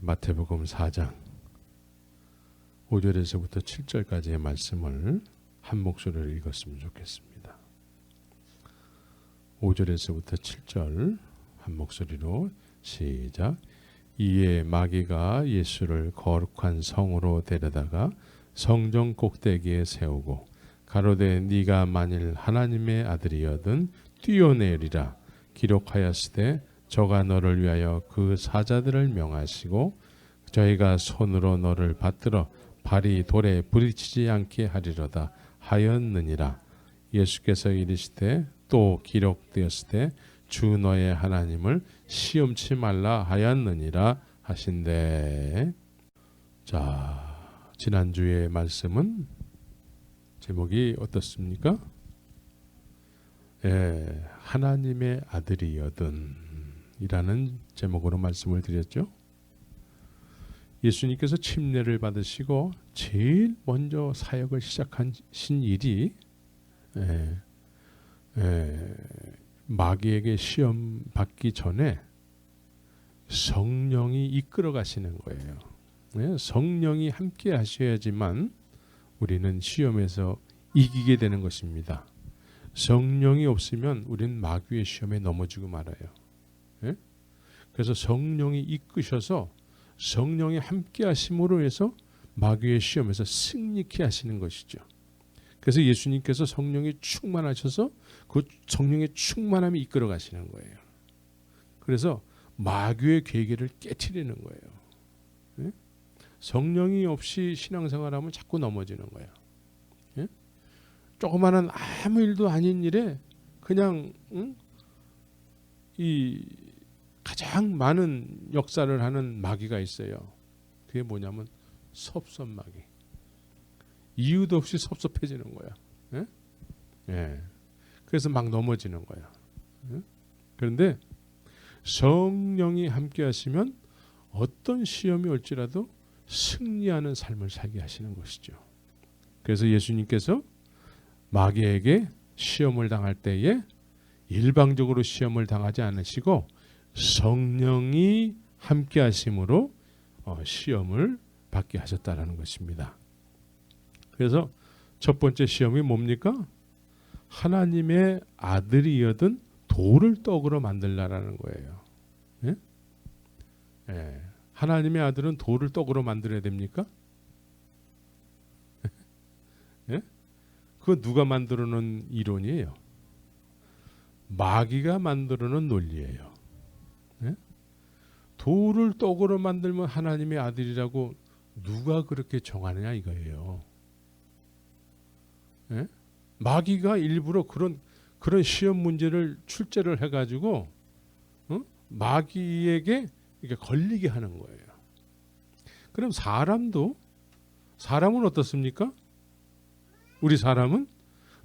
마태복음 4장 5절에서부터 7절까지의 말씀을 한 목소리로 읽었으면 좋겠습니다. 5절에서부터 7절 한 목소리로 시작. 이에 마귀가 예수를 거룩한 성으로 데려다가 성전 꼭대기에 세우고 가로되 네가 만일 하나님의 아들이여든 뛰어내리라 기록하였으되 저가 너를 위하여 그 사자들을 명하시고 저희가 손으로 너를 받들어 발이 돌에 부딪히지 않게 하리로다 하였느니라. 예수께서 이르시되 또 기록되었으되 주 너의 하나님을 시험치 말라 하였느니라 하신대. 자, 지난주의 말씀은 제목이 어떻습니까? 하나님의 아들이여든 이라는 제목으로 말씀을 드렸죠. 예수님께서 침례를 받으시고 제일 먼저 사역을 시작하신 일이 마귀에게 시험 받기 전에 성령이 이끌어 가시는 거예요. 성령이 함께 하셔야지만 우리는 시험에서 이기게 되는 것입니다. 성령이 없으면 우리는 마귀의 시험에 넘어지고 말아요. 그래서 성령이 이끄셔서 성령이 함께 하심으로 해서 마귀의 시험에서 승리케 하시는 것이죠. 그래서 예수님께서 성령이 충만하셔서 그 성령의 충만함이 이끌어 가시는 거예요. 그래서 마귀의 계계를 깨트리는 거예요. 성령이 없이 신앙생활하면 자꾸 넘어지는 거예요. 조그마한 아무 일도 아닌 일에 그냥 이 가장 많은 역사를 하는 마귀가 있어요. 그게 뭐냐면 섭섭마귀. 이유도 없이 섭섭해지는 거야. 그래서 막 넘어지는 거야. 그런데 성령이 함께 하시면 어떤 시험이 올지라도 승리하는 삶을 살게 하시는 것이죠. 그래서 예수님께서 마귀에게 시험을 당할 때에 일방적으로 시험을 당하지 않으시고 성령이 함께 하심으로 시험을 받게 하셨다라는 것입니다. 그래서 첫 번째 시험이 뭡니까? 하나님의 아들이여든 돌을 떡으로 만들라라는 거예요. 하나님의 아들은 돌을 떡으로 만들어야 됩니까? 그거 누가 만들어 놓은 이론이에요? 마귀가 만들어 놓은 논리예요. 돌을 떡으로 만들면 하나님의 아들이라고 누가 그렇게 정하느냐 이거예요. 마귀가 일부러 그런 시험 문제를 출제를 해가지고 마귀에게 이렇게 걸리게 하는 거예요. 그럼 사람은 어떻습니까? 우리 사람은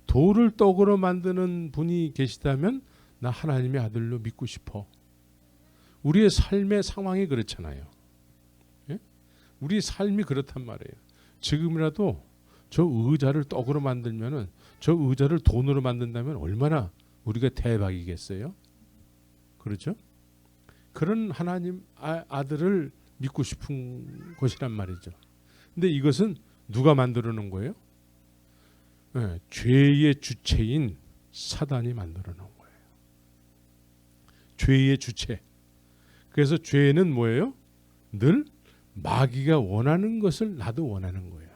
돌을 떡으로 만드는 분이 계시다면 나 하나님의 아들로 믿고 싶어. 우리의 삶의 상황이 그렇잖아요. 우리 삶이 그렇단 말이에요. 지금이라도 저 의자를 떡으로 만들면은 저 의자를 돈으로 만든다면 얼마나 우리가 대박이겠어요? 그렇죠? 그런 하나님 아들을 믿고 싶은 것이란 말이죠. 근데 이것은 누가 만들어 놓은 거예요? 죄의 주체인 사단이 만들어 놓은 거예요. 죄의 주체. 그래서 죄는 뭐예요? 늘 마귀가 원하는 것을 나도 원하는 거예요.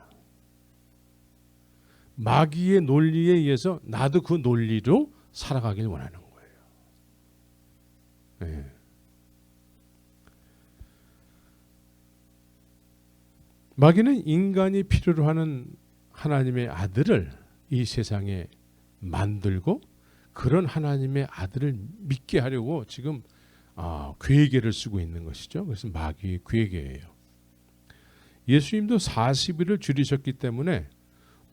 마귀의 논리에 의해서 나도 그 논리로 살아가길 원하는 거예요. 마귀는 인간이 필요로 하는 하나님의 아들을 이 세상에 만들고 그런 하나님의 아들을 믿게 하려고 지금 괴계를 쓰고 있는 것이죠. 그래서 마귀의 괴계예요. 예수님도 40일을 줄이셨기 때문에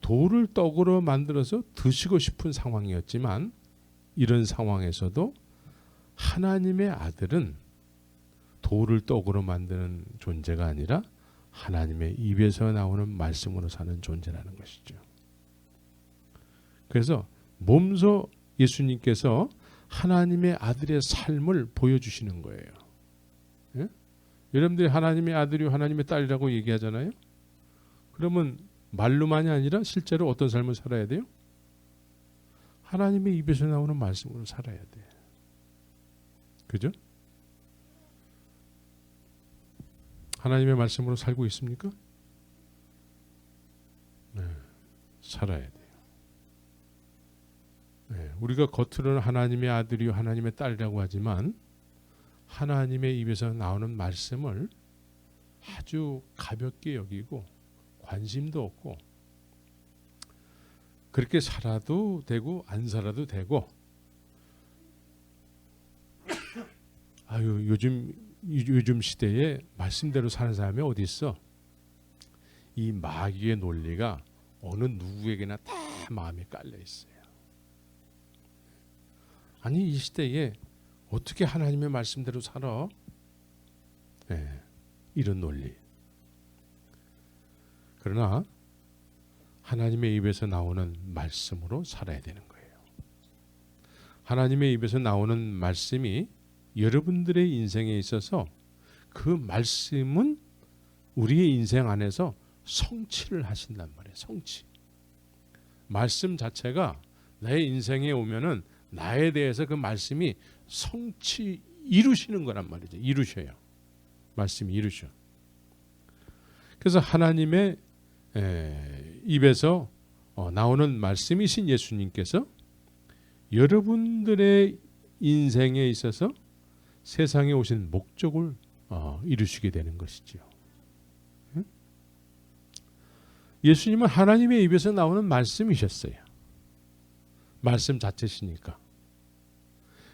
돌을 떡으로 만들어서 드시고 싶은 상황이었지만 이런 상황에서도 하나님의 아들은 돌을 떡으로 만드는 존재가 아니라 하나님의 입에서 나오는 말씀으로 사는 존재라는 것이죠. 그래서 몸소 예수님께서 하나님의 아들의 삶을 보여주시는 거예요. 여러분들이 하나님의 아들이요 하나님의 딸이라고 얘기하잖아요. 그러면 말로만이 아니라 실제로 어떤 삶을 살아야 돼요? 하나님의 입에서 나오는 말씀으로 살아야 돼. 그죠? 하나님의 말씀으로 살고 있습니까? 네, 살아야 돼요. 네, 우리가 겉으로는 하나님의 아들이요 하나님의 딸이라고 하지만 하나님의 입에서 나오는 말씀을 아주 가볍게 여기고 관심도 없고 그렇게 살아도 되고 안 살아도 되고 아유 요즘 시대에 말씀대로 사는 사람이 어디 있어? 이 마귀의 논리가 어느 누구에게나 다 마음에 깔려 있어요. 아니 이 시대에 어떻게 하나님의 말씀대로 살아? 네, 이런 논리. 그러나 하나님의 입에서 나오는 말씀으로 살아야 되는 거예요. 하나님의 입에서 나오는 말씀이 여러분들의 인생에 있어서 그 말씀은 우리의 인생 안에서 성취를 하신단 말이에요. 성취. 말씀 자체가 내 인생에 오면은 나에 대해서 그 말씀이 성취 이루시는 거란 말이죠. 이루셔요. 말씀이 이루셔. 그래서 하나님의 입에서 나오는 말씀이신 예수님께서 여러분들의 인생에 있어서 세상에 오신 목적을 이루시게 되는 것이지요. 예수님은 하나님의 입에서 나오는 말씀이셨어요. 말씀 자체시니까.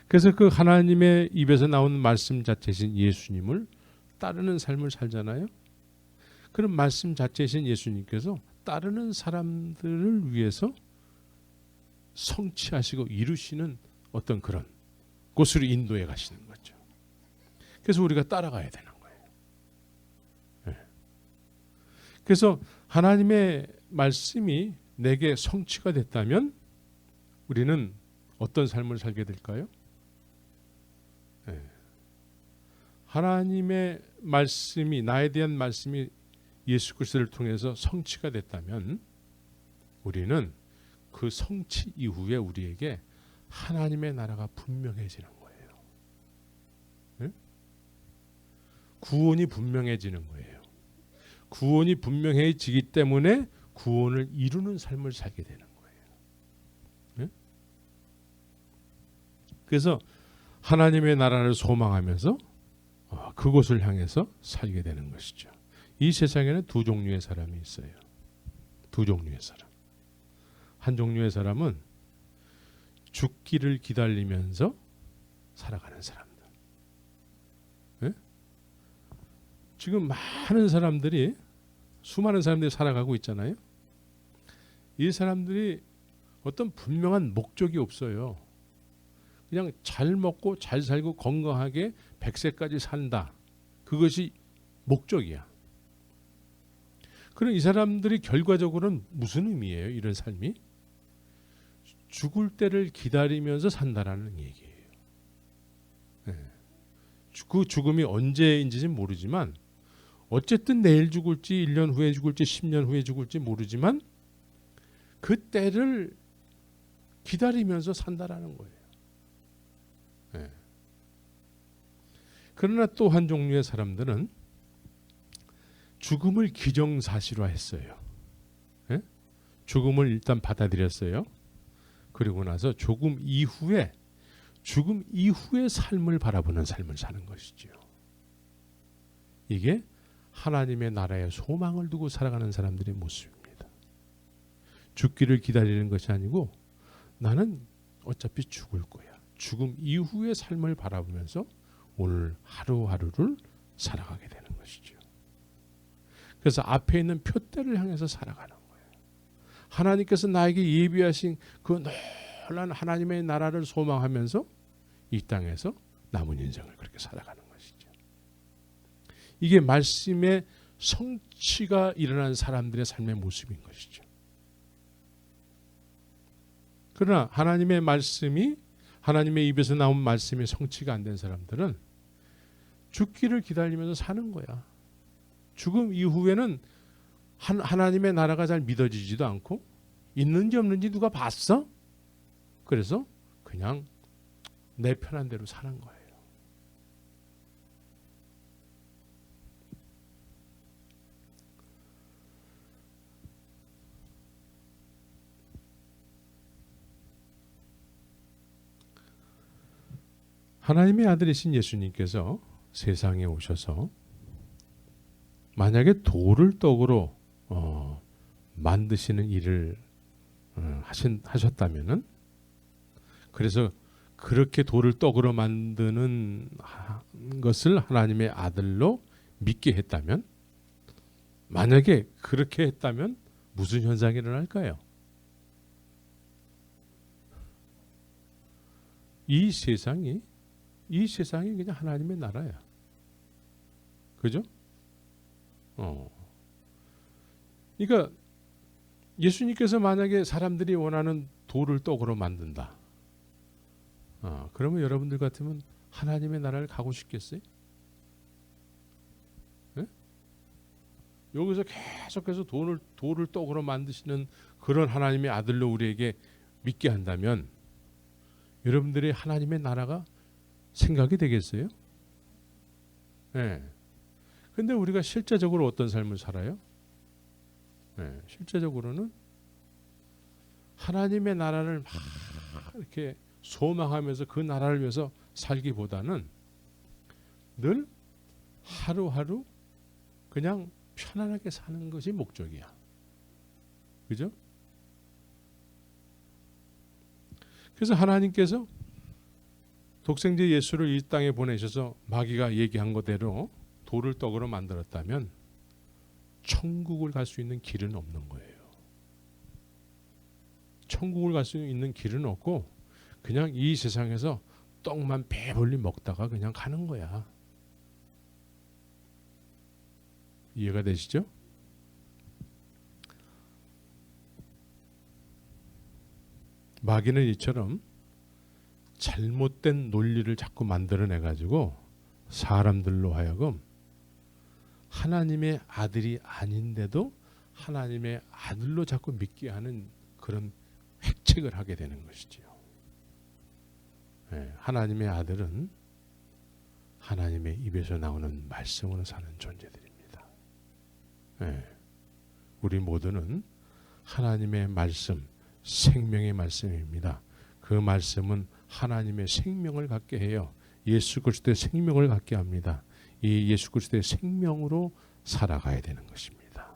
그래서 그 하나님의 입에서 나오는 말씀 자체신 예수님을 따르는 삶을 살잖아요. 그런 말씀 자체이신 예수님께서 따르는 사람들을 위해서 성취하시고 이루시는 어떤 그런 곳으로 인도해 가시는 거죠. 그래서 우리가 따라가야 되는 거예요. 네. 그래서 하나님의 말씀이 내게 성취가 됐다면 우리는 어떤 삶을 살게 될까요? 네. 하나님의 말씀이 나에 대한 말씀이 예수 그리스도를 통해서 성취가 됐다면 우리는 그 성취 이후에 우리에게 하나님의 나라가 분명해지는 거예요. 네? 구원이 분명해지는 거예요. 구원이 분명해지기 때문에 구원을 이루는 삶을 살게 되는 거예요. 네? 그래서 하나님의 나라를 소망하면서 그곳을 향해서 살게 되는 것이죠. 이 세상에는 두 종류의 사람이 있어요. 두 종류의 사람. 한 종류의 사람은 죽기를 기다리면서 살아가는 사람들. 네? 지금 수많은 사람들이 살아가고 있잖아요. 이 사람들이 어떤 분명한 목적이 없어요. 그냥 잘 먹고 잘 살고 건강하게 100세까지 산다. 그것이 목적이야. 그럼 이 사람들이 결과적으로는 무슨 의미예요? 이런 삶이? 죽을 때를 기다리면서 산다라는 얘기예요. 네. 그 죽음이 언제인지는 모르지만 어쨌든 내일 죽을지 1년 후에 죽을지 10년 후에 죽을지 모르지만 그 때를 기다리면서 산다라는 거예요. 네. 그러나 또 한 종류의 사람들은 죽음을 기정사실화했어요. 네? 죽음을 일단 받아들였어요. 그리고 나서 죽음 이후의 삶을 바라보는 삶을 사는 것이죠. 이게 하나님의 나라의 소망을 두고 살아가는 사람들의 모습입니다. 죽기를 기다리는 것이 아니고 나는 어차피 죽을 거야. 죽음 이후의 삶을 바라보면서 오늘 하루하루를 살아가게 되는 것이죠. 그래서 앞에 있는 표대를 향해서 살아가는 거예요. 하나님께서 나에게 예비하신 그 놀라운 하나님의 나라를 소망하면서 이 땅에서 남은 인생을 그렇게 살아가는 것이죠. 이게 말씀의 성취가 일어난 사람들의 삶의 모습인 것이죠. 그러나 하나님의 입에서 나온 말씀이 성취가 안 된 사람들은 죽기를 기다리면서 사는 거야. 죽음 이후에는 하나님의 나라가 잘 믿어지지도 않고 있는지 없는지 누가 봤어? 그래서 그냥 내 편한 대로 사는 거예요. 하나님의 아들이신 예수님께서 세상에 오셔서 만약에 돌을 떡으로 만드시는 일을 하셨다면은, 그래서 그렇게 돌을 떡으로 만드는 것을 하나님의 아들로 믿게 했다면, 만약에 그렇게 했다면 무슨 현상이 일어날까요? 이 세상이 그냥 하나님의 나라야. 그죠? 그러니까 예수님께서 만약에 사람들이 원하는 돌을 떡으로 만든다. 그러면 여러분들 같으면 하나님의 나라를 가고 싶겠어요? 네? 여기서 계속해서 돌을 떡으로 만드시는 그런 하나님의 아들로 우리에게 믿게 한다면 여러분들이 하나님의 나라가 생각이 되겠어요? 네. 근데 우리가 실제적으로 어떤 삶을 살아요? 네. 실제적으로는 하나님의 나라를 막 이렇게 소망하면서 그 나라를 위해서 살기보다는 늘 하루하루 그냥 편안하게 사는 것이 목적이야. 그죠? 그래서 하나님께서 독생자 예수를 이 땅에 보내셔서 마귀가 얘기한 것대로 돌을 떡으로 만들었다면 천국을 갈 수 있는 길은 없는 거예요. 천국을 갈 수 있는 길은 없고 그냥 이 세상에서 떡만 배불리 먹다가 그냥 가는 거야. 이해가 되시죠? 마귀는 이처럼 잘못된 논리를 자꾸 만들어내가지고 사람들로 하여금 하나님의 아들이 아닌데도 하나님의 아들로 자꾸 믿게 하는 그런 획책을 하게 되는 것이지요. 네, 하나님의 아들은 하나님의 입에서 나오는 말씀으로 사는 존재들입니다. 네, 우리 모두는 하나님의 말씀, 생명의 말씀입니다. 그 말씀은 하나님의 생명을 갖게 해요. 예수 그리스도의 생명을 갖게 합니다. 이 예수 그리스도의 생명으로 살아가야 되는 것입니다.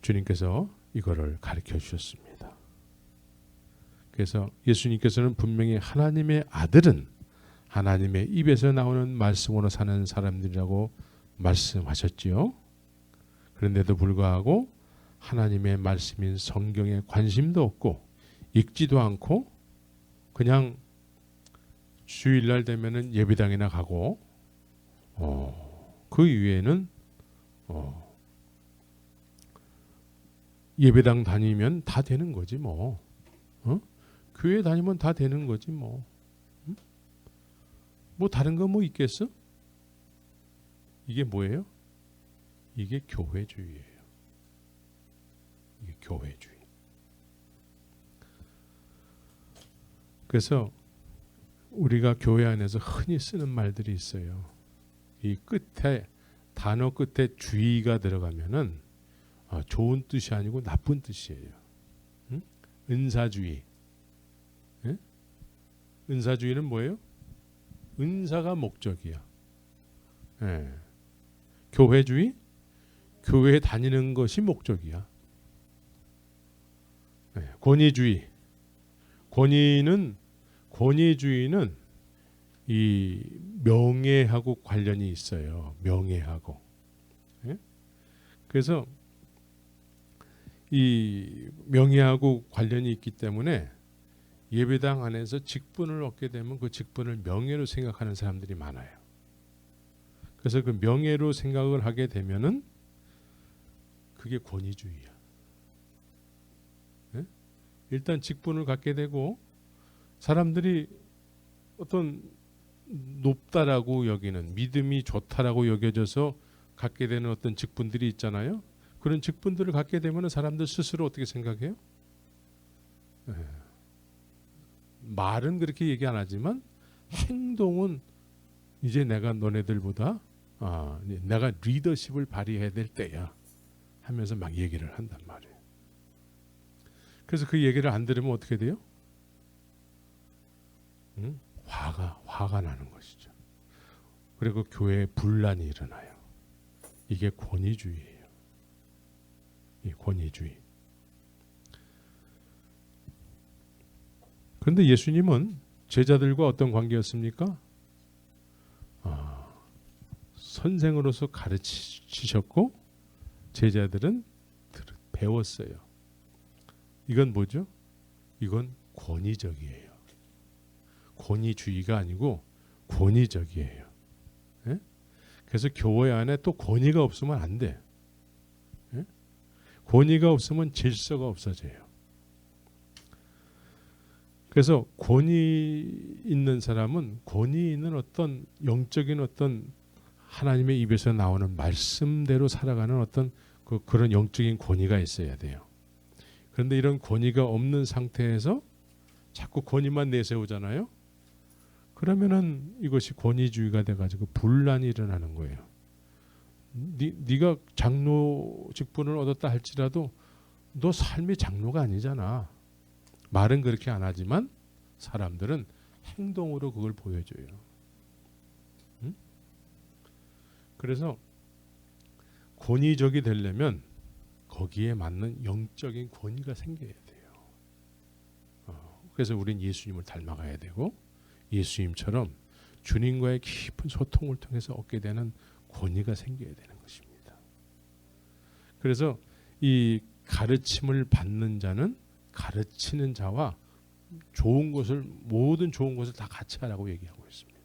주님께서 이거를 가르쳐 주셨습니다. 그래서 예수님께서는 분명히 하나님의 아들은 하나님의 입에서 나오는 말씀으로 사는 사람들이라고 말씀하셨지요. 그런데도 불구하고 하나님의 말씀인 성경에 관심도 없고 읽지도 않고 그냥 주일날 되면은 예배당이나 가고 그 이외에는 예배당 다니면 다 되는 거지 뭐. 교회 다니면 다 되는 거지 뭐. 뭐 다른 거 뭐 있겠어? 이게 뭐예요? 이게 교회주의예요. 이게 교회주의. 그래서 우리가 교회 안에서 흔히 쓰는 말들이 있어요. 이 끝에 단어 끝에 주의가 들어가면은 좋은 뜻이 아니고 나쁜 뜻이에요. 응? 은사주의. 예? 은사주의는 뭐예요? 은사가 목적이야. 예. 교회주의? 교회에 다니는 것이 목적이야. 예. 권위주의. 권위주의는 이 명예하고 관련이 있어요. 명예하고. 예? 그래서 이 명예하고 관련이 있기 때문에 예배당 안에서 직분을 얻게 되면 그 직분을 명예로 생각하는 사람들이 많아요. 그래서 그 명예로 생각을 하게 되면은 그게 권위주의야. 예? 일단 직분을 갖게 되고 사람들이 어떤 높다라고 여기는, 믿음이 좋다라고 여겨져서 갖게 되는 어떤 직분들이 있잖아요. 그런 직분들을 갖게 되면 사람들 스스로 어떻게 생각해요? 예. 말은 그렇게 얘기 안 하지만 행동은 이제 내가 너네들보다 내가 리더십을 발휘해야 될 때야 하면서 막 얘기를 한단 말이에요. 그래서 그 얘기를 안 들으면 어떻게 돼요? 화가 나는 것이죠. 그리고 교회에 분란이 일어나요. 이게 권위주의예요. 이 권위주의. 그런데 예수님은 제자들과 어떤 관계였습니까? 선생으로서 가르치셨고 제자들은 배웠어요. 이건 뭐죠? 이건 권위적이에요. 권위주의가 아니고 권위적이에요. 예? 그래서 교회 안에 또 권위가 없으면 안 돼. 예? 권위가 없으면 질서가 없어져요. 그래서 권위 있는 사람은 권위 있는 어떤 영적인 어떤 하나님의 입에서 나오는 말씀대로 살아가는 어떤 그런 영적인 권위가 있어야 돼요. 그런데 이런 권위가 없는 상태에서 자꾸 권위만 내세우잖아요. 그러면은 이것이 권위주의가 돼가지고 분란이 일어나는 거예요. 네가 장로 직분을 얻었다 할지라도 너 삶이 장로가 아니잖아. 말은 그렇게 안 하지만 사람들은 행동으로 그걸 보여줘요. 그래서 권위적이 되려면 거기에 맞는 영적인 권위가 생겨야 돼요. 그래서 우린 예수님을 닮아가야 되고 예수님처럼 주님과의 깊은 소통을 통해서 얻게 되는 권위가 생겨야 되는 것입니다. 그래서 이 가르침을 받는 자는 가르치는 자와 모든 좋은 것을 다 같이 하라고 얘기하고 있습니다.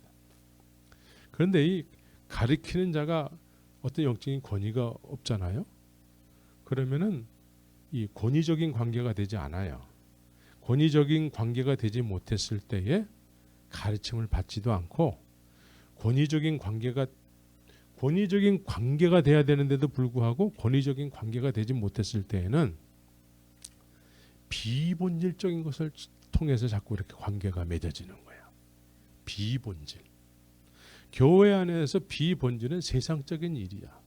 그런데 이 가르치는 자가 어떤 영적인 권위가 없잖아요. 그러면은 이 권위적인 관계가 되지 않아요. 권위적인 관계가 되지 못했을 때에 가르침을 받지도 않고 권위적인 관계가 돼야 되는데도 불구하고 권위적인 관계가 되지 못했을 때에는 비본질적인 것을 통해서 자꾸 이렇게 관계가 맺어지는 거예요. 비본질. 교회 안에서 비본질은 세상적인 일이야.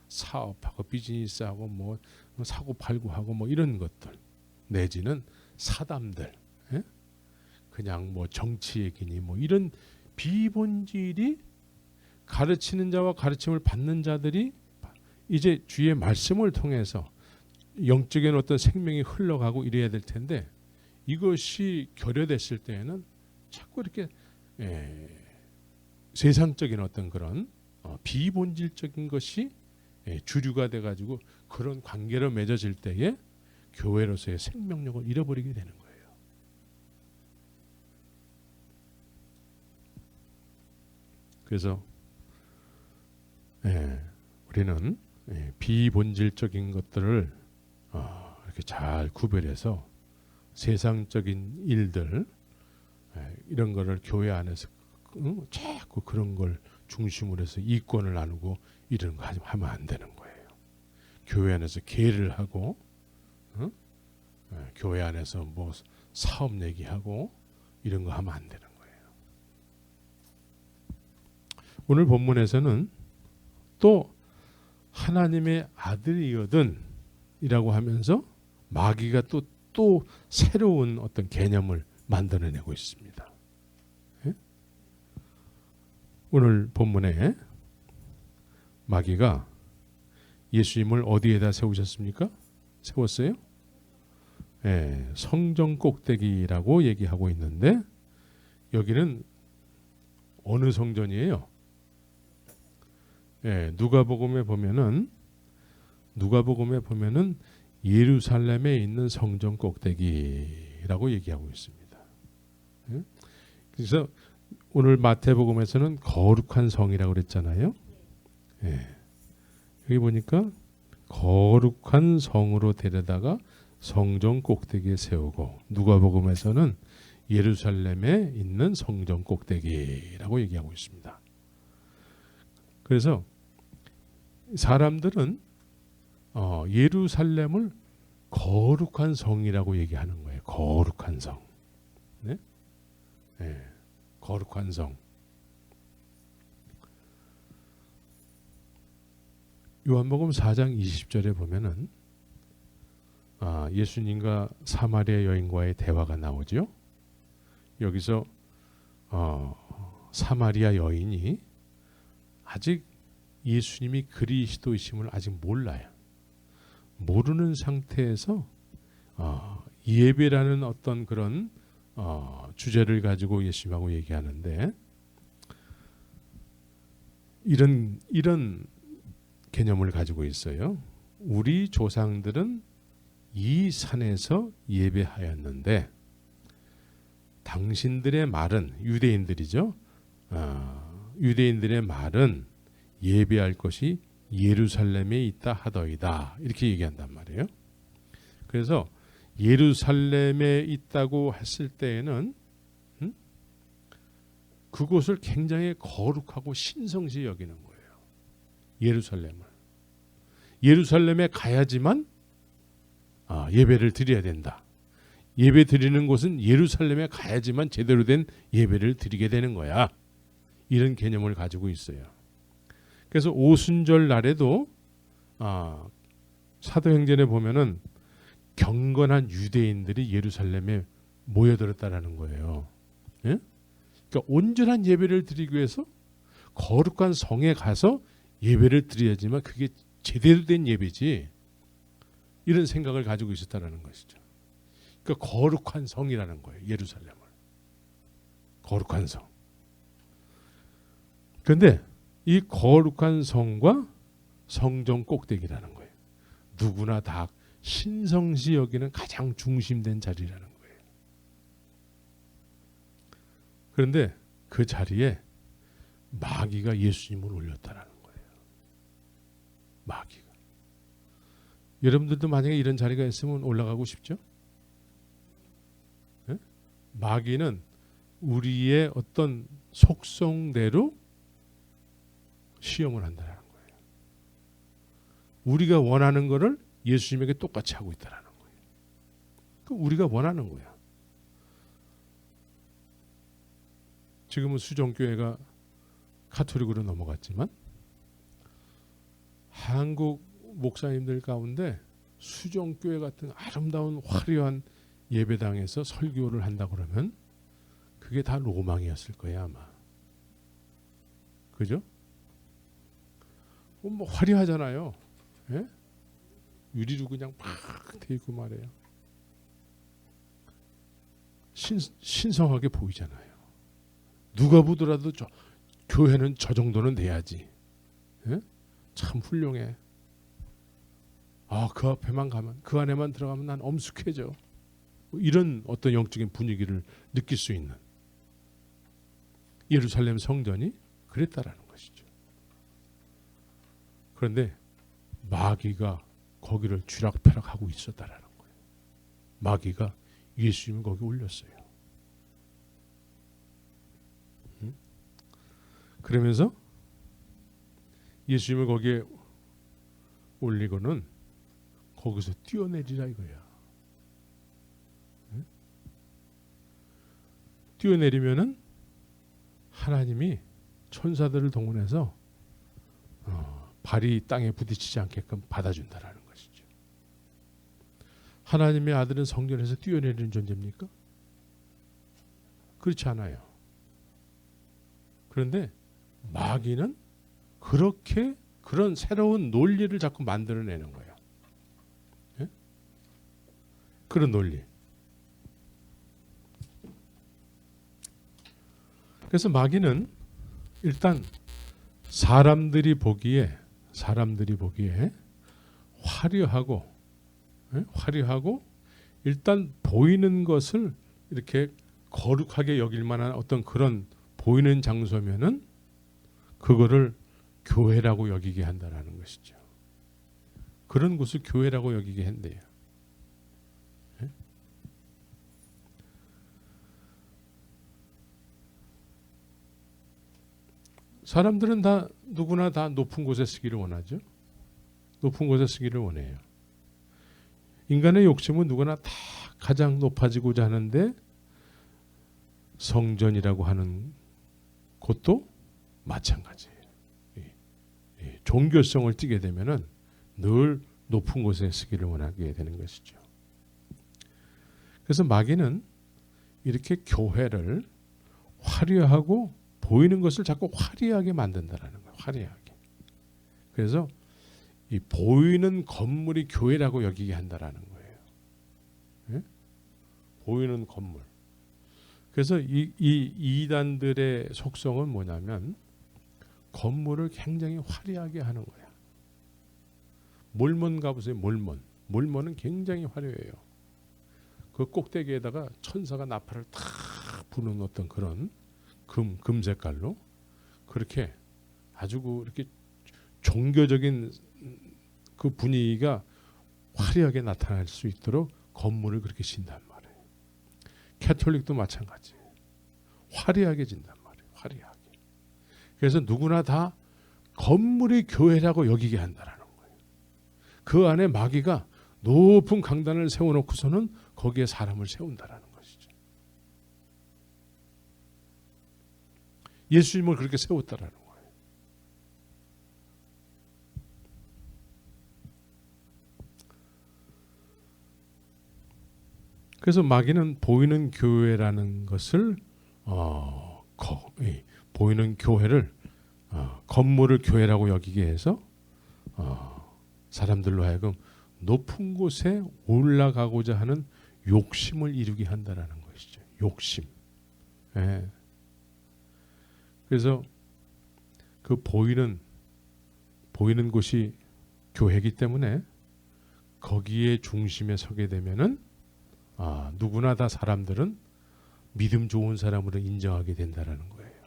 사업하고 비즈니스하고 뭐 사고 팔고 하고 뭐 이런 것들 내지는 사담들, 예? 그냥 뭐 정치 얘기니 뭐 이런 비본질이 가르치는 자와 가르침을 받는 자들이 이제 주의 말씀을 통해서 영적인 어떤 생명이 흘러가고 이래야 될 텐데 이것이 결여됐을 때에는 자꾸 이렇게 세상적인 어떤 그런 비본질적인 것이 주류가 돼가지고 그런 관계로 맺어질 때에 교회로서의 생명력을 잃어버리게 되는 거예요. 그래서 우리는 비본질적인 것들을 이렇게 잘 구별해서 세상적인 일들 이런 거를 교회 안에서 자꾸 그런 걸 중심으로 해서 이권을 나누고 이런 거 하면 안 되는 거예요. 교회 안에서 계를 하고 교회 안에서 뭐 사업 얘기하고 이런 거 하면 안 되는 거예요. 오늘 본문에서는 또 하나님의 아들이거든 이라고 하면서 마귀가 또 새로운 어떤 개념을 만들어내고 있습니다. 오늘 본문에 마귀가 예수님을 어디에다 세우셨습니까? 세웠어요? 성전 꼭대기라고 얘기하고 있는데 여기는 어느 성전이에요? 누가복음에 보면은 예루살렘에 있는 성전 꼭대기라고 얘기하고 있습니다. 그래서 오늘 마태복음에서는 거룩한 성이라고 그랬잖아요. 여기 보니까 거룩한 성으로 데려다가 성전 꼭대기에 세우고 누가복음에서는 예루살렘에 있는 성전 꼭대기라고 얘기하고 있습니다. 그래서 사람들은 예루살렘을 거룩한 성이라고 얘기하는 거예요. 거룩한 성. 네? 네. 거룩한 성. 요한복음 4장 20절에 보면은 예수님과 사마리아 여인과의 대화가 나오죠. 여기서 사마리아 여인이 아직 예수님이 그리스도이심을 아직 몰라요. 모르는 상태에서 예배라는 어떤 그런 주제를 가지고 예수님하고 얘기하는데 이런 개념을 가지고 있어요. 우리 조상들은 이 산에서 예배하였는데 당신들의 말은 유대인들이죠. 유대인들의 말은 예배할 것이 예루살렘에 있다 하더이다. 이렇게 얘기한단 말이에요. 그래서 예루살렘에 있다고 했을 때에는 그곳을 굉장히 거룩하고 신성시 여기는 거예요. 예루살렘에 가야지만 예배를 드려야 된다. 예배 드리는 곳은 예루살렘에 가야지만 제대로 된 예배를 드리게 되는 거야. 이런 개념을 가지고 있어요. 그래서 오순절 날에도 사도행전에 보면은 경건한 유대인들이 예루살렘에 모여들었다라는 거예요. 예? 그러니까 온전한 예배를 드리기 위해서 거룩한 성에 가서 예배를 드려야지만 그게 제대로 된 예배지. 이런 생각을 가지고 있었다라는 것이죠. 그러니까 거룩한 성이라는 거예요. 예루살렘을. 거룩한 성. 그런데 이 거룩한 성과 성전 꼭대기라는 거예요. 누구나 다 신성시 여기는 가장 중심된 자리라는 거예요. 그런데 그 자리에 마귀가 예수님을 올렸다라는 거예요. 마귀가. 여러분들도 만약에 이런 자리가 있으면 올라가고 싶죠? 네? 마귀는 우리의 어떤 속성대로 시험을 한다는 거예요. 우리가 원하는 거를 예수님에게 똑같이 하고 있다는 거예요. 그 우리가 원하는 거야. 지금은 수정교회가 카톨릭으로 넘어갔지만 한국 목사님들 가운데 수정교회 같은 아름다운 화려한 예배당에서 설교를 한다 그러면 그게 다 로망이었을 거예요 아마. 그죠? 뭐 화려하잖아요. 예? 유리로 그냥 팍 돼 있고 말이에요. 신성하게 보이잖아요. 누가 보더라도 교회는 저 정도는 돼야지. 예? 참 훌륭해. 그 앞에만 가면, 그 안에만 들어가면 난 엄숙해져. 이런 어떤 영적인 분위기를 느낄 수 있는 예루살렘 성전이 그랬다라는 것이죠. 그런데 마귀가 거기를 쥐락펴락하고 있었다라는 거예요. 마귀가 예수님을 거기 올렸어요. 그러면서 예수님을 거기에 올리고는 거기서 뛰어내리라 이거야. 뛰어내리면은 하나님이 천사들을 동원해서 발이 땅에 부딪히지 않게끔 받아준다라는 것이죠. 하나님의 아들은 성전에서 뛰어내리는 존재입니까? 그렇지 않아요. 그런데 마귀는 그렇게 그런 새로운 논리를 자꾸 만들어내는 거예요. 예? 그런 논리. 그래서 마귀는 일단 사람들이 보기에 화려하고 일단 보이는 것을 이렇게 거룩하게 여길 만한 어떤 그런 보이는 장소면은 그거를 교회라고 여기게 한다라는 것이죠. 그런 곳을 교회라고 여기게 한대요. 사람들은 다 누구나 다 높은 곳에 쓰기를 원하죠. 높은 곳에 쓰기를 원해요. 인간의 욕심은 누구나 다 가장 높아지고자 하는데 성전이라고 하는 곳도 마찬가지예요. 종교성을 띠게 되면은 늘 높은 곳에 쓰기를 원하게 되는 것이죠. 그래서 마귀는 이렇게 교회를 화려하고 보이는 것을 자꾸 화려하게 만든다라는 거예요. 화려하게. 그래서 이 보이는 건물이 교회라고 여기게 한다라는 거예요. 예? 보이는 건물. 그래서 이 이단들의 속성은 뭐냐면 건물을 굉장히 화려하게 하는 거야. 몰몬 가보세요. 몰몬. 몰몬은 굉장히 화려해요. 그 꼭대기에다가 천사가 나팔을 탁 부는 어떤 그런 금 색깔로 그렇게 아주 이렇게 종교적인 그 분위기가 화려하게 나타날 수 있도록 건물을 그렇게 진단 말이에요. 캐톨릭도 마찬가지예요. 화려하게 진단 말이에요. 화려하게. 그래서 누구나 다 건물이 교회라고 여기게 한다라는 거예요. 그 안에 마귀가 높은 강단을 세워놓고서는 거기에 사람을 세운다라는 것이죠. 예수님을 그렇게 세웠다라는 거예요. 그래서 마귀는 보이는 교회라는 것을 보이는 교회를 건물을 교회라고 여기게 해서 사람들로 하여금 높은 곳에 올라가고자 하는 욕심을 이루게 한다라는 것이죠. 욕심. 예. 그래서 그 보이는 곳이 교회이기 때문에 거기에 중심에 서게 되면은 누구나 다 사람들은 믿음 좋은 사람으로 인정하게 된다라는 거예요.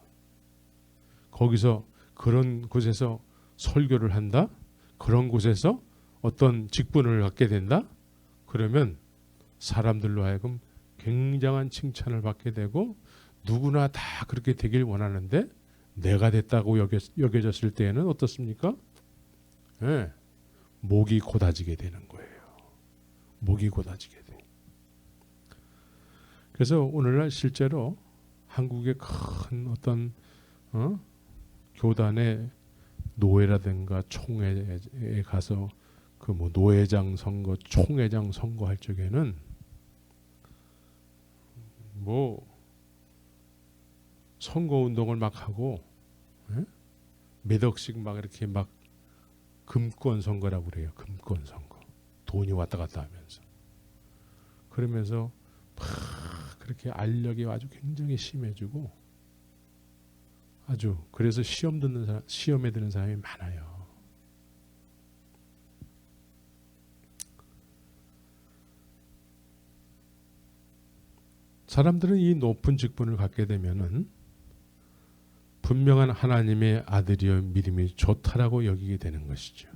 거기서 그런 곳에서 설교를 한다? 그런 곳에서 어떤 직분을 갖게 된다? 그러면 사람들로 하여금 굉장한 칭찬을 받게 되고 누구나 다 그렇게 되길 원하는데 내가 됐다고 여겨졌을 때에는 어떻습니까? 네, 목이 곧아지게 되는 거예요. 목이 곧아지게 돼. 그래서 오늘날 실제로 한국의 큰 어떤 교단의 노회라든가 총회에 가서 그 뭐 노회장 선거, 총회장 선거 할 적에는 뭐 선거 운동을 막 하고 몇 억씩 막 이렇게 막 금권 선거라고 그래요. 금권 선거. 돈이 왔다 갔다 하면서. 그러면서 막 그렇게 알력이 아주 굉장히 심해지고 아주 그래서 시험에 드는 사람이 많아요. 사람들은 이 높은 직분을 갖게 되면은 분명한 하나님의 아들이여 믿음이 좋다라고 여기게 되는 것이죠.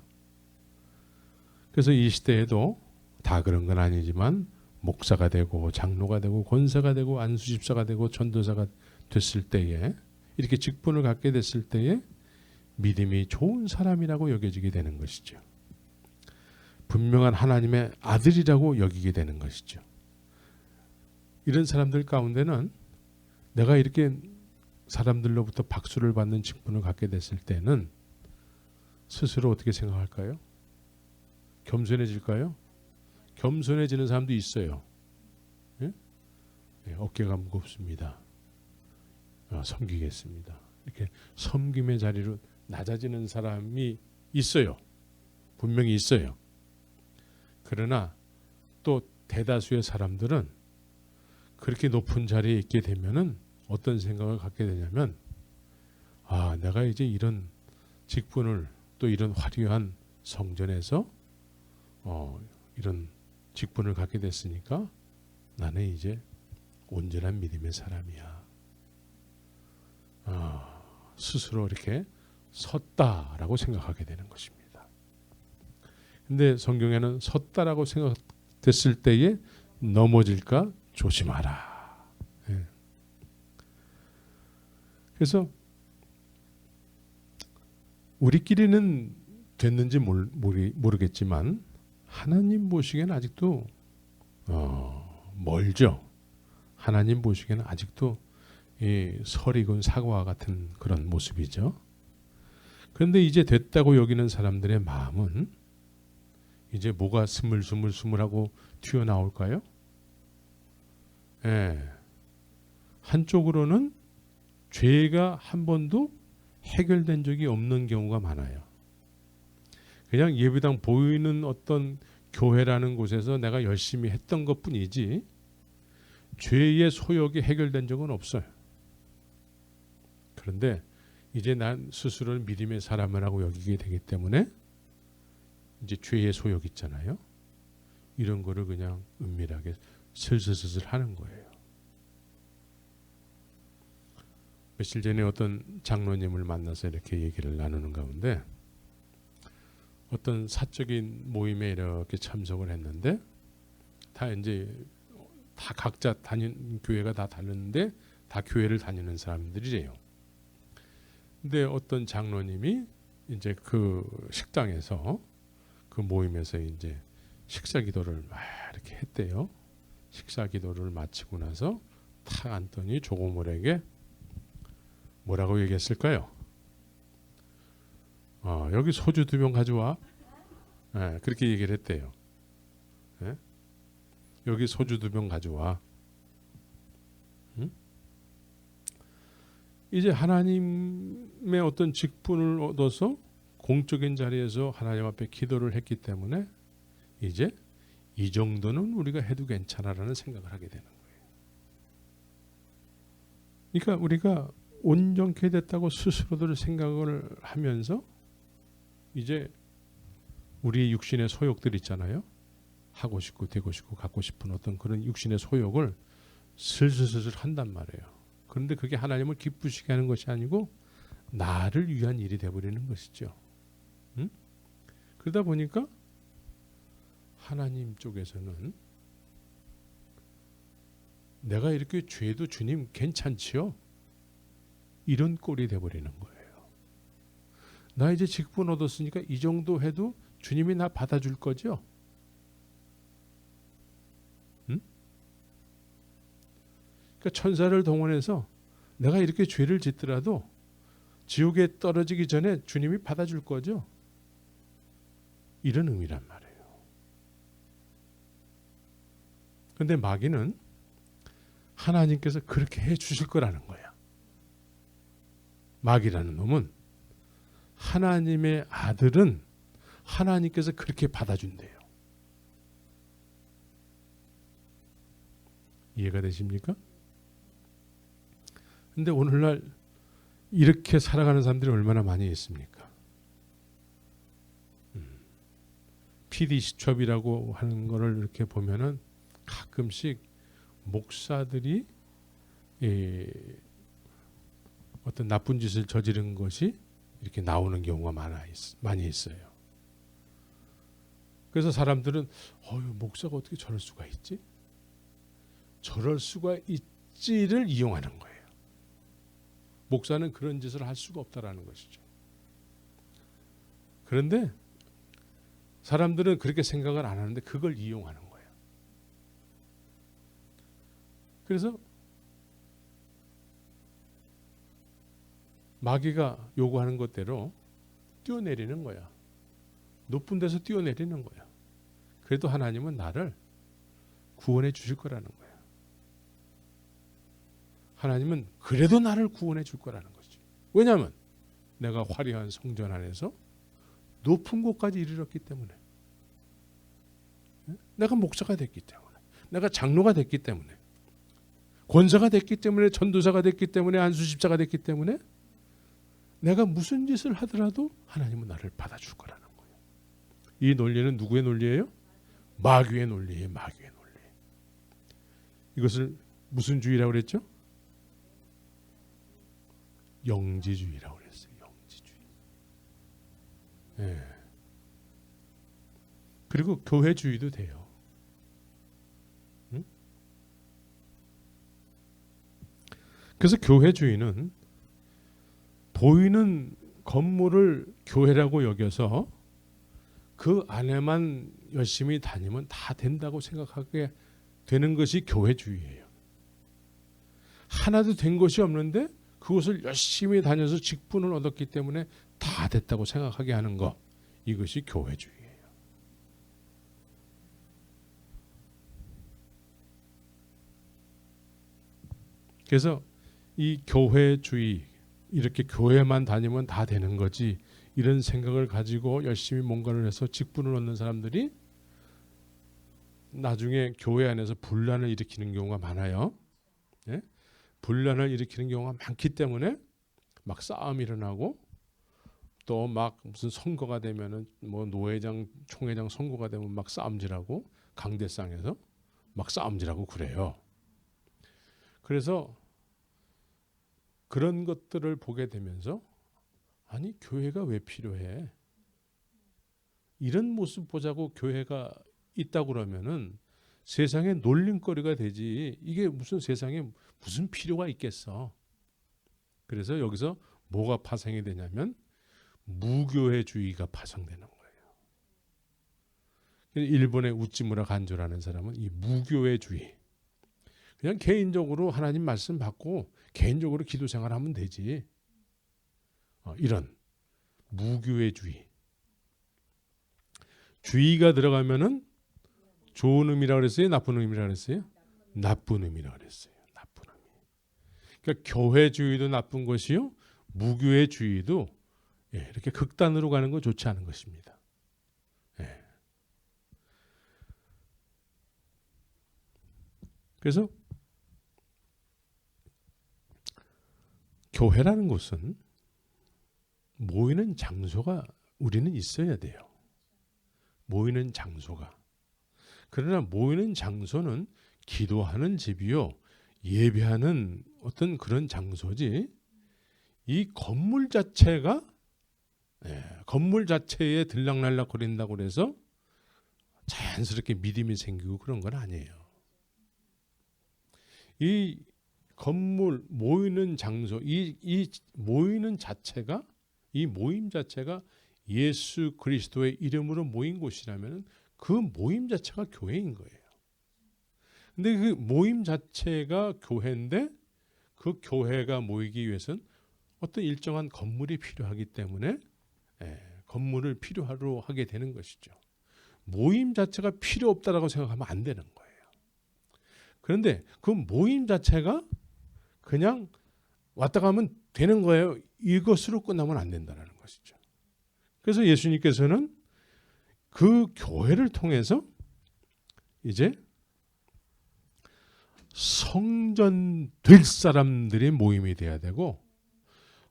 그래서 이 시대에도 다 그런 건 아니지만 목사가 되고 장로가 되고 권사가 되고 안수집사가 되고 전도사가 됐을 때에 이렇게 직분을 갖게 됐을 때에 믿음이 좋은 사람이라고 여겨지게 되는 것이죠. 분명한 하나님의 아들이라고 여기게 되는 것이죠. 이런 사람들 가운데는 내가 이렇게 사람들로부터 박수를 받는 직분을 갖게 됐을 때는 스스로 어떻게 생각할까요? 겸손해질까요? 겸손해지는 사람도 있어요. 예? 예, 어깨가 무겁습니다. 섬기겠습니다. 이렇게 섬김의 자리로 낮아지는 사람이 있어요. 분명히 있어요. 그러나 또 대다수의 사람들은 그렇게 높은 자리에 있게 되면은 어떤 생각을 갖게 되냐면 내가 이제 이런 직분을 또 이런 화려한 성전에서 이런 직분을 갖게 됐으니까 나는 이제 온전한 믿음의 사람이야. 스스로 이렇게 섰다라고 생각하게 되는 것입니다. 근데 성경에는 섰다라고 생각됐을 때에 넘어질까 조심하라. 예. 그래서 우리끼리는 됐는지 모르겠지만 하나님 보시기에는 아직도 멀죠. 하나님 보시기에는 아직도 이 설익은 사과와 같은 그런 모습이죠. 그런데 이제 됐다고 여기는 사람들의 마음은 이제 뭐가 스물스물하고 튀어나올까요? 예. 한쪽으로는 죄가 한 번도 해결된 적이 없는 경우가 많아요. 그냥 예배당 보이는 어떤 교회라는 곳에서 내가 열심히 했던 것뿐이지 죄의 소욕이 해결된 적은 없어요. 그런데 이제 난 스스로를 믿음의 사람이라고 여기게 되기 때문에 이제 죄의 소욕 있잖아요. 이런 거를 그냥 은밀하게 슬슬슬 하는 거예요. 며칠 전에 어떤 장로님을 만나서 이렇게 얘기를 나누는 가운데 어떤 사적인 모임에 이렇게 참석을 했는데 다 이제 다 각자 다니는 교회가 다 다르는데 다 교회를 다니는 사람들이래요. 근데 어떤 장로님이 이제 그 식당에서 그 모임에서 이제 식사 기도를 막 이렇게 했대요. 식사 기도를 마치고 나서 탁 앉더니 조고모에게 뭐라고 얘기했을까요? 여기 소주 2병 가져와. 네, 그렇게 얘기를 했대요. 네? 여기 소주 2병 가져와. 응? 이제 하나님의 어떤 직분을 얻어서 공적인 자리에서 하나님 앞에 기도를 했기 때문에 이제 이 정도는 우리가 해도 괜찮아라는 생각을 하게 되는 거예요. 그러니까 우리가 온전케 됐다고 스스로들 생각을 하면서 이제 우리 육신의 소욕들 있잖아요. 하고 싶고 되고 싶고 갖고 싶은 어떤 그런 육신의 소욕을 슬슬슬 한단 말이에요. 그런데 그게 하나님을 기쁘시게 하는 것이 아니고 나를 위한 일이 되어버리는 것이죠. 응? 그러다 보니까 하나님 쪽에서는 내가 이렇게 죄도 주님 괜찮지요? 이런 꼴이 되어버리는 거예요. 나 이제 직분 얻었으니까 이 정도 해도 주님이 나 받아줄 거죠? 응? 그러니까 천사를 동원해서 내가 이렇게 죄를 짓더라도 지옥에 떨어지기 전에 주님이 받아줄 거죠? 이런 의미란 말이에요. 그런데 마귀는 하나님께서 그렇게 해 주실 거라는 거야. 마귀라는 놈은 하나님의 아들은 하나님께서 그렇게 받아준대요. 이해가 되십니까? 근데 오늘날 이렇게 살아가는 사람들이 얼마나 많이 있습니까? PD 시첩이라고 하는 거를 이렇게 보면은 가끔씩 목사들이 어떤 나쁜 짓을 저지른 것이 이렇게 나오는 경우가 많이 있어요. 그래서 사람들은 목사가 어떻게 저럴 수가 있지? 저럴 수가 있지를 이용하는 거예요. 목사는 그런 짓을 할 수가 없다라는 것이죠. 그런데 사람들은 그렇게 생각을 안 하는데 그걸 이용하는 거예요. 그래서 마귀가 요구하는 것대로 뛰어내리는 거야. 높은 데서 뛰어내리는 거야. 그래도 하나님은 나를 구원해 주실 거라는 거야. 하나님은 그래도 나를 구원해 줄 거라는 거지. 왜냐하면 내가 화려한 성전 안에서 높은 곳까지 이르렀기 때문에, 내가 목사가 됐기 때문에, 내가 장로가 됐기 때문에, 권사가 됐기 때문에, 전도사가 됐기 때문에, 안수집사가 됐기 때문에 내가 무슨 짓을 하더라도 하나님은 나를 받아줄 거라는 거예요. 이 논리는 누구의 논리예요? 마귀의 논리예요. 마귀의 논리. 이것을 무슨 주의라고 그랬죠? 영지주의라고 그랬어요. 영지주의. 네. 그리고 교회주의도 돼요. 응? 그래서 교회주의는 보이는 건물을 교회라고 여겨서 그 안에만 열심히 다니면 다 된다고 생각하게 되는 것이 교회주의예요. 하나도 된 것이 없는데 그것을 열심히 다녀서 직분을 얻었기 때문에 다 됐다고 생각하게 하는 것, 이것이 교회주의예요. 그래서 이 교회주의, 이렇게 교회만 다니면 다 되는 거지, 이런 생각을 가지고 열심히 뭔가를 해서 직분을 얻는 사람들이 나중에 교회 안에서 분란을 일으키는 경우가 많아요. 예? 분란을 일으키는 경우가 많기 때문에 막 싸움이 일어나고, 또 막 무슨 선거가 되면은 뭐 노회장, 총회장 선거가 되면 막 싸움질하고, 강대상에서 막 싸움질하고 그래요. 그래서 그런 것들을 보게 되면서, 아니 교회가 왜 필요해? 이런 모습 보자고 교회가 있다고 그러면은 세상에 놀림거리가 되지, 이게 무슨 세상에 무슨 필요가 있겠어. 그래서 여기서 뭐가 파생이 되냐면 무교회주의가 파생되는 거예요. 일본의 우찌무라 간조라는 사람은 이 무교회주의, 그냥 개인적으로 하나님 말씀 받고 개인적으로 기도 생활하면 되지, 이런 무교회주의. 주의가 들어가면은 좋은 의미라고 그랬어요? 나쁜 의미라고 그랬어요? 나쁜 의미라고 그랬어요. 나쁜 의미. 그러니까 교회주의도 나쁜 것이요, 무교회주의도 이렇게 극단으로 가는 건 좋지 않은 것입니다. 그래서 교회라는 곳은 모이는 장소가 우리는 있어야 돼요. 모이는 장소가. 그러나 모이는 장소는 기도하는 집이요, 예배하는 어떤 그런 장소지, 이 건물 자체가 건물 자체에 들락날락 거린다고 그래서 자연스럽게 믿음이 생기고 그런 건 아니에요. 이 건물, 모이는 장소, 이 모이는 자체가, 이 모임 자체가 예수 그리스도의 이름으로 모인 곳이라면 그 모임 자체가 교회인 거예요. 근데 그 모임 자체가 교회인데 그 교회가 모이기 위해서는 어떤 일정한 건물이 필요하기 때문에 건물을 필요로 하게 되는 것이죠. 모임 자체가 필요 없다라고 생각하면 안 되는 거예요. 그런데 그 모임 자체가 그냥 왔다 가면 되는 거예요, 이것으로 끝나면 안 된다는 것이죠. 그래서 예수님께서는 그 교회를 통해서 이제 성전될 사람들의 모임이 돼야 되고,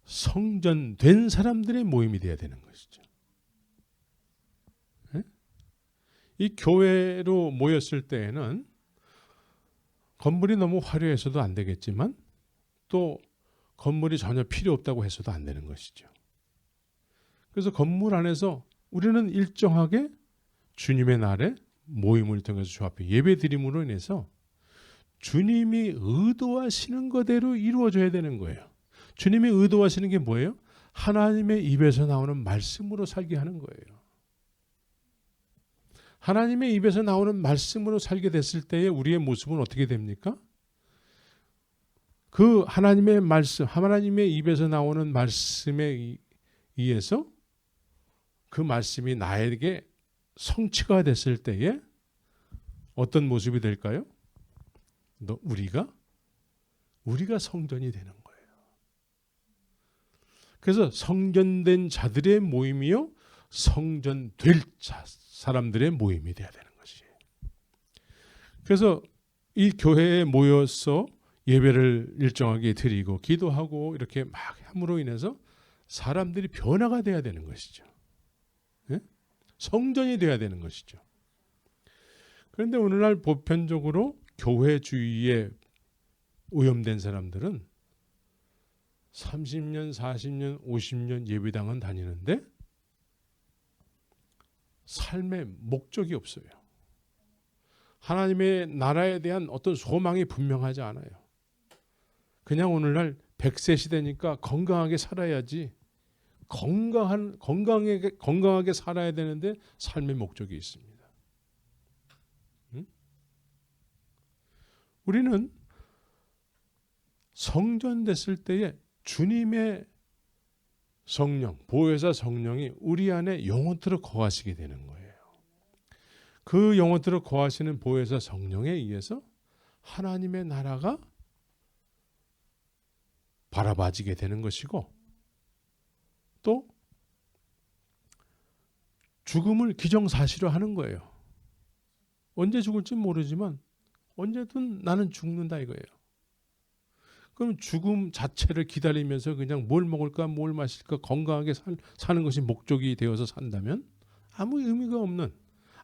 성전된 사람들의 모임이 돼야 되는 것이죠. 이 교회로 모였을 때에는 건물이 너무 화려해서도 안 되겠지만, 또 건물이 전혀 필요 없다고 해서도 안 되는 것이죠. 그래서 건물 안에서 우리는 일정하게 주님의 날에 모임을 통해서 주 앞에 예배드림으로 인해서 주님이 의도하시는 거대로 이루어져야 되는 거예요. 주님이 의도하시는 게 뭐예요? 하나님의 입에서 나오는 말씀으로 살게 하는 거예요. 하나님의 입에서 나오는 말씀으로 살게 됐을 때에 우리의 모습은 어떻게 됩니까? 그 하나님의 말씀, 하나님의 입에서 나오는 말씀에 의해서 그 말씀이 나에게 성취가 됐을 때에 어떤 모습이 될까요? 우리가 성전이 되는 거예요. 그래서 성전된 자들의 모임이요, 성전될 사람들의 모임이 돼야 되는 것이에요. 그래서 이 교회에 모여서 예배를 일정하게 드리고 기도하고 이렇게 막 함으로 인해서 사람들이 변화가 돼야 되는 것이죠. 성전이 돼야 되는 것이죠. 그런데 오늘날 보편적으로 교회주의에 오염된 사람들은 30년, 40년, 50년 예배당은 다니는데 삶의 목적이 없어요. 하나님의 나라에 대한 어떤 소망이 분명하지 않아요. 그냥 오늘날 100세 시대니까 건강하게 살아야지, 건강하게 살아야 되는데 삶의 목적이 있습니다. 응? 우리는 성전됐을 때에 주님의 성령, 보혜사 성령이 우리 안에 영원토록 거하시게 되는 거예요. 그 영원토록 거하시는 보혜사 성령에 의해서 하나님의 나라가 바라봐지게 되는 것이고, 또 죽음을 기정사실화하는 거예요. 언제 죽을지 모르지만 언제든 나는 죽는다 이거예요. 그럼 죽음 자체를 기다리면서 그냥 뭘 먹을까 뭘 마실까 건강하게 사는 것이 목적이 되어서 산다면 아무 의미가 없는,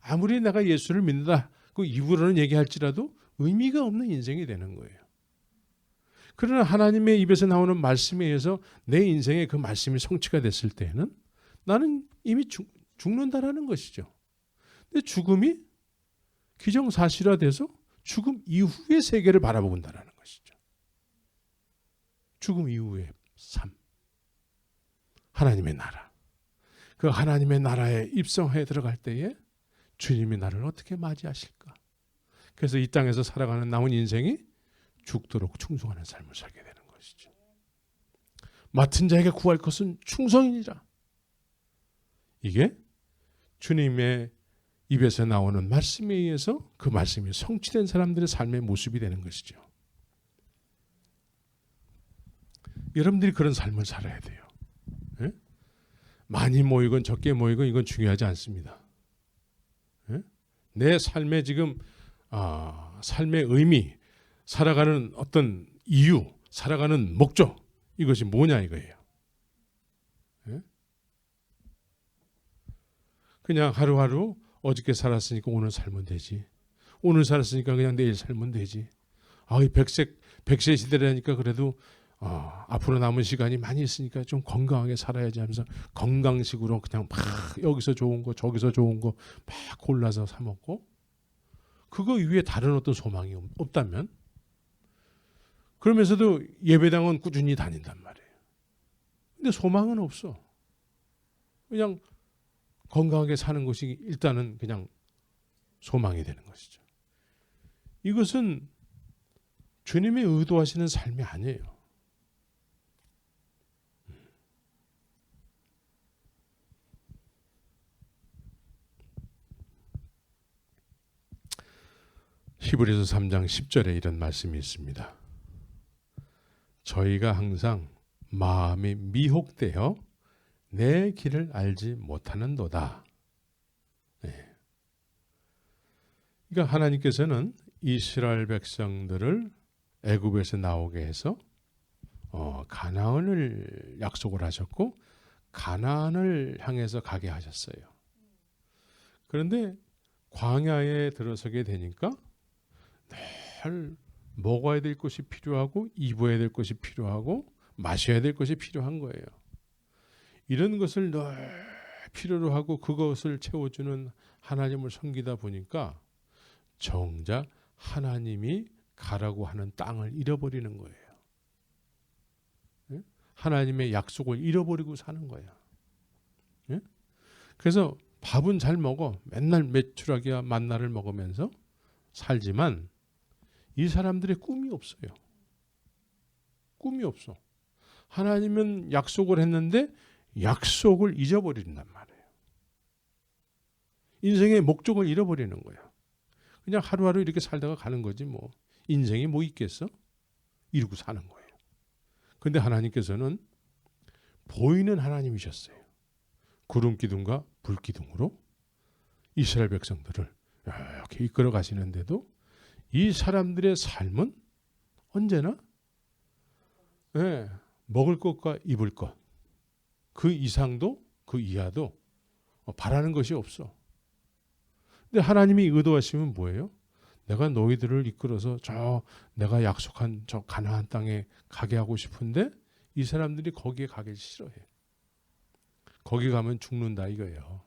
아무리 내가 예수를 믿는다 그 입으로는 얘기할지라도 의미가 없는 인생이 되는 거예요. 그러나 하나님의 입에서 나오는 말씀에 의해서 내 인생에 그 말씀이 성취가 됐을 때에는 나는 이미 죽는다라는 것이죠. 근데 죽음이 기정사실화돼서 죽음 이후의 세계를 바라본다라는 것이죠. 죽음 이후의 삶, 하나님의 나라. 그 하나님의 나라에 입성해 들어갈 때에 주님이 나를 어떻게 맞이하실까? 그래서 이 땅에서 살아가는 남은 인생이 죽도록 충성하는 삶을 살게 되는 것이죠. 맡은 자에게 구할 것은 충성이니라. 이게 주님의 입에서 나오는 말씀에 의해서 그 말씀이 성취된 사람들의 삶의 모습이 되는 것이죠. 여러분들이 그런 삶을 살아야 돼요. 예? 많이 모이건 적게 모이건 이건 중요하지 않습니다. 예? 내 삶의 지금 삶의 의미, 살아가는 어떤 이유, 살아가는 목적, 이것이 뭐냐 이거예요. 예? 그냥 하루하루 어저께 살았으니까 오늘 살면 되지. 오늘 살았으니까 그냥 내일 살면 되지. 이 100세 시대라니까 그래도 앞으로 남은 시간이 많이 있으니까 좀 건강하게 살아야지 하면서 건강식으로 그냥 막 여기서 좋은 거 저기서 좋은 거 막 골라서 사 먹고, 그거 위에 다른 어떤 소망이 없다면, 그러면서도 예배당은 꾸준히 다닌단 말이에요. 근데 소망은 없어. 그냥 건강하게 사는 것이 일단은 그냥 소망이 되는 것이죠. 이것은 주님이 의도하시는 삶이 아니에요. 히브리서 3장 10절에 이런 말씀이 있습니다. 저희가 항상 마음이 미혹되어 내 길을 알지 못하는도다. 네. 그러니까 하나님께서는 이스라엘 백성들을 애굽에서 나오게 해서 가나안을 약속을 하셨고 가나안을 향해서 가게 하셨어요. 그런데 광야에 들어서게 되니까 늘 먹어야 될 것이 필요하고 입어야 될 것이 필요하고 마셔야 될 것이 필요한 거예요. 이런 것을 늘 필요로 하고 그것을 채워주는 하나님을 섬기다 보니까 정작 하나님이 가라고 하는 땅을 잃어버리는 거예요. 하나님의 약속을 잃어버리고 사는 거야. 그래서 밥은 잘 먹어. 맨날 메추라기와 만나를 먹으면서 살지만 이 사람들의 꿈이 없어요. 꿈이 없어. 하나님은 약속을 했는데 약속을 잊어버린단 말이에요. 인생의 목적을 잃어버리는 거야. 그냥 하루하루 이렇게 살다가 가는 거지 뭐. 인생이 뭐 있겠어? 이러고 사는 거예요. 근데 하나님께서는 보이는 하나님이셨어요. 구름 기둥과 불 기둥으로 이스라엘 백성들을 이렇게 이끌어 가시는데도 이 사람들의 삶은 언제나 먹을 것과 입을 것, 그 이상도 그 이하도 바라는 것이 없어. 근데 하나님이 의도하시면 뭐예요? 내가 너희들을 이끌어서 내가 약속한 저 가나안 땅에 가게 하고 싶은데 이 사람들이 거기에 가길 싫어해. 거기 가면 죽는다 이거예요.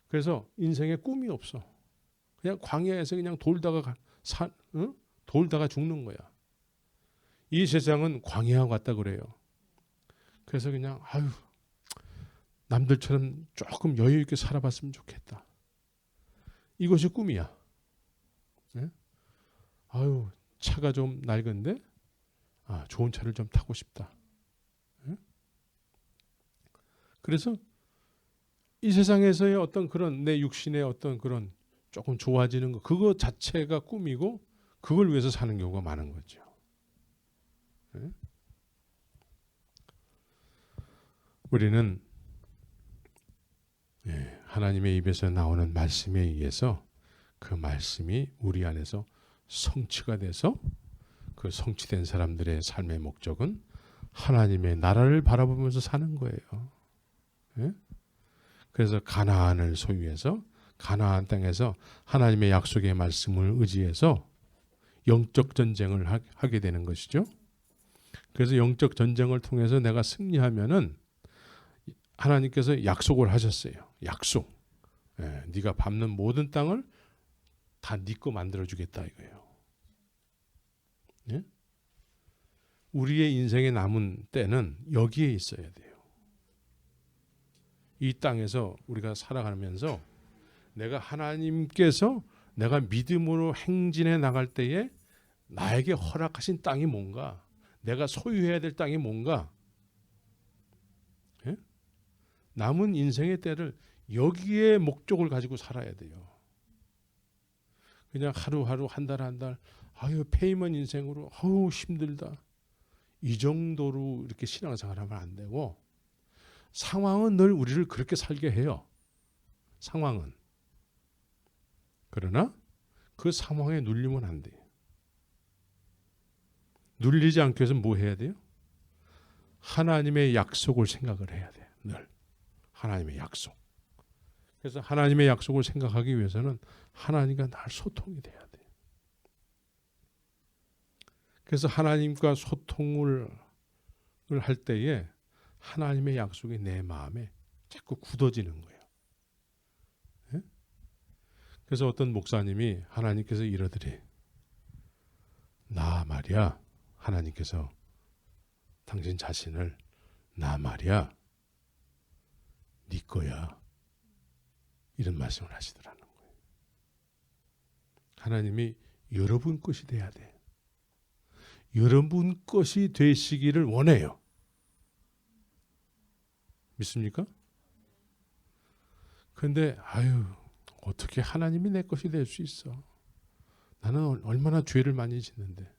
그래서 인생에 꿈이 없어. 그냥 광야에서 그냥 돌다가 돌다가 죽는 거야. 이 세상은 광야와 같다 그래요. 그래서 그냥 남들처럼 조금 여유 있게 살아봤으면 좋겠다. 이것이 꿈이야. 예? 차가 좀 낡은데 좋은 차를 좀 타고 싶다. 예? 그래서 이 세상에서의 어떤 그런 내 육신의 어떤 그런 조금 좋아지는 거, 그거 자체가 꿈이고 그걸 위해서 사는 경우가 많은 거죠. 예? 우리는 하나님의 입에서 나오는 말씀에 의해서 그 말씀이 우리 안에서 성취가 돼서 그 성취된 사람들의 삶의 목적은 하나님의 나라를 바라보면서 사는 거예요. 예? 그래서 가나안을 소유해서 가나안 땅에서 하나님의 약속의 말씀을 의지해서 영적 전쟁을 하게 되는 것이죠. 그래서 영적 전쟁을 통해서 내가 승리하면은 하나님께서 약속을 하셨어요. 약속. 네가 밟는 모든 땅을 다 네 거 만들어주겠다 이거예요. 예? 우리의 인생에 남은 때는 여기에 있어야 돼요. 이 땅에서 우리가 살아가면서 내가 하나님께서 내가 믿음으로 행진해 나갈 때에 나에게 허락하신 땅이 뭔가, 내가 소유해야 될 땅이 뭔가, 예? 남은 인생의 때를 여기에 목적을 가지고 살아야 돼요. 그냥 하루하루 한 달 한 달 페이먼 인생으로 힘들다, 이 정도로 이렇게 신앙생활하면 안 되고, 상황은 늘 우리를 그렇게 살게 해요. 상황은. 그러나 그 상황에 눌리면 안 돼요. 눌리지 않기 위해서 뭐 해야 돼요? 하나님의 약속을 생각을 해야 돼요. 늘 하나님의 약속. 그래서 하나님의 약속을 생각하기 위해서는 하나님과 늘 소통이 돼야 돼요. 그래서 하나님과 소통을 할 때에 하나님의 약속이 내 마음에 자꾸 굳어지는 거예요. 예? 그래서 어떤 목사님이 하나님께서 이러더래. 나 말이야, 하나님께서 당신 자신을 나 말이야, 네 거야, 이런 말씀을 하시더라는 거예요. 하나님이 여러분 것이 돼야 돼. 여러분 것이 되시기를 원해요. 믿습니까? 그런데 어떻게 하나님이 내 것이 될 수 있어? 나는 얼마나 죄를 많이 짓는데.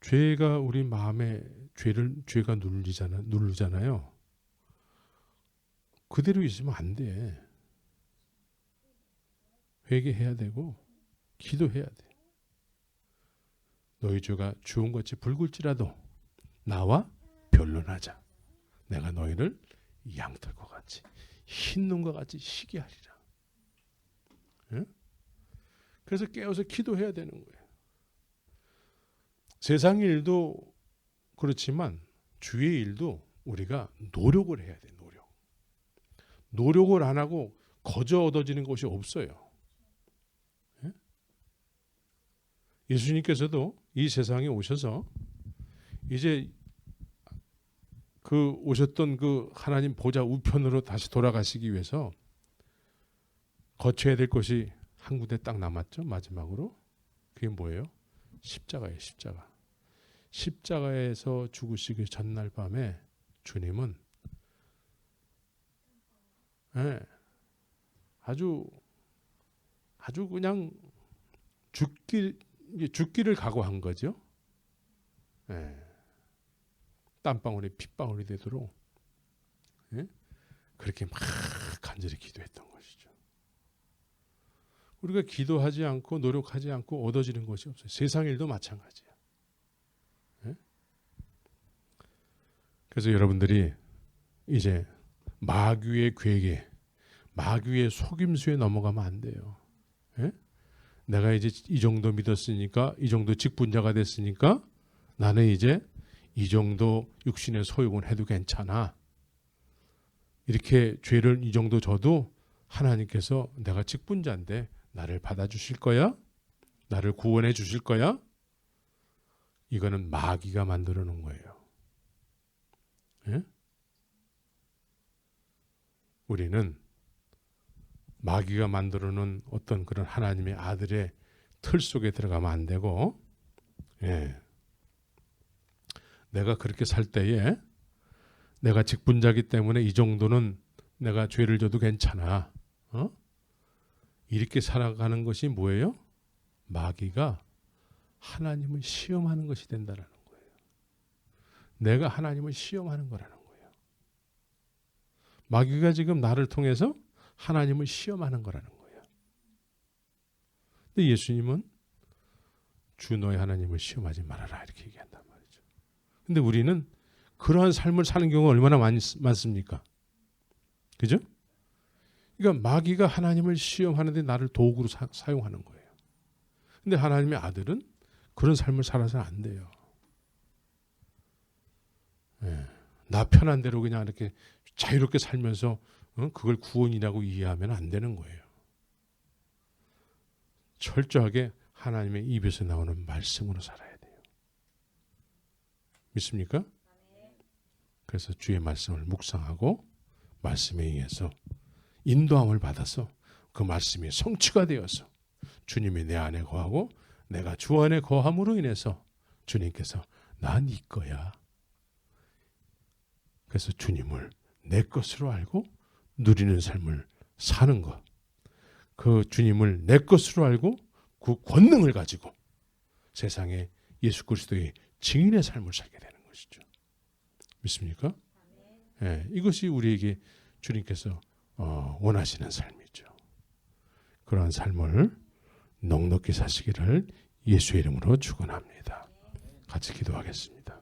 죄가 우리 마음에 죄가 누르잖아요. 그대로 있으면 안 돼. 회개해야 되고 기도해야 돼. 너희 죄가 주홍같이 붉을지라도 나와 변론하자. 내가 너희를 양털과 같이 흰 눈과 같이 희게 하리라. 예? 그래서 깨어서 기도해야 되는 거예요. 세상 일도 그렇지만 주의 일도 우리가 노력을 해야 돼. 노력을 안 하고 거저 얻어지는 것이 없어요. 예? 예수님께서도 이 세상에 오셔서 이제 오셨던 그 하나님 보좌 우편으로 다시 돌아가시기 위해서 거쳐야 될 것이 한 군데 딱 남았죠. 마지막으로. 그게 뭐예요? 십자가예요. 십자가. 십자가에서 죽으시기 전날 밤에 주님은 아주 그냥 죽기를 각오한 거죠. 땀방울이 핏방울이 되도록 그렇게 막 간절히 기도했던 것이죠. 우리가 기도하지 않고 노력하지 않고 얻어지는 것이 없어요. 세상 일도 마찬가지야. 그래서 여러분들이 이제 마귀의 괴계, 마귀의 속임수에 넘어가면 안 돼요. 내가 이제 이 정도 믿었으니까, 이 정도 직분자가 됐으니까 나는 이제 이 정도 육신의 소욕은 해도 괜찮아. 이렇게 죄를 이 정도 져도 하나님께서 내가 직분자인데 나를 받아주실 거야? 나를 구원해 주실 거야? 이거는 마귀가 만들어 놓은 거예요. 예? 우리는 마귀가 만들어 놓은 어떤 그런 하나님의 아들의 틀 속에 들어가면 안 되고, 예. 내가 그렇게 살 때에 내가 직분자기 때문에 이 정도는 내가 죄를 져도 괜찮아. 이렇게 살아가는 것이 뭐예요? 마귀가 하나님을 시험하는 것이 된다는 거예요. 내가 하나님을 시험하는 거라는 거예요. 마귀가 지금 나를 통해서 하나님을 시험하는 거라는 거예요. 근데 예수님은 주 너의 하나님을 시험하지 말아라 이렇게 얘기한단 말이죠. 근데 우리는 그러한 삶을 사는 경우가 얼마나 많습니까? 그죠? 그러니까 마귀가 하나님을 시험하는데 나를 도구로 사용하는 거예요. 근데 하나님의 아들은 그런 삶을 살아서는 안 돼요. 예. 나 편한 대로 그냥 이렇게 자유롭게 살면서 그걸 구원이라고 이해하면 안 되는 거예요. 철저하게 하나님의 입에서 나오는 말씀으로 살아야 돼요. 믿습니까? 그래서 주의 말씀을 묵상하고 말씀에 의해서 인도함을 받아서 그 말씀이 성취가 되어서 주님이 내 안에 거하고 내가 주 안에 거함으로 인해서 주님께서 나 네 거야. 그래서 주님을 내 것으로 알고 누리는 삶을 사는 것. 그 주님을 내 것으로 알고 그 권능을 가지고 세상에 예수 그리스도의 증인의 삶을 살게 되는 것이죠. 믿습니까? 네, 이것이 우리에게 주님께서 원하시는 삶이죠. 그러한 삶을 넉넉히 사시기를 예수의 이름으로 축원합니다. 같이 기도하겠습니다.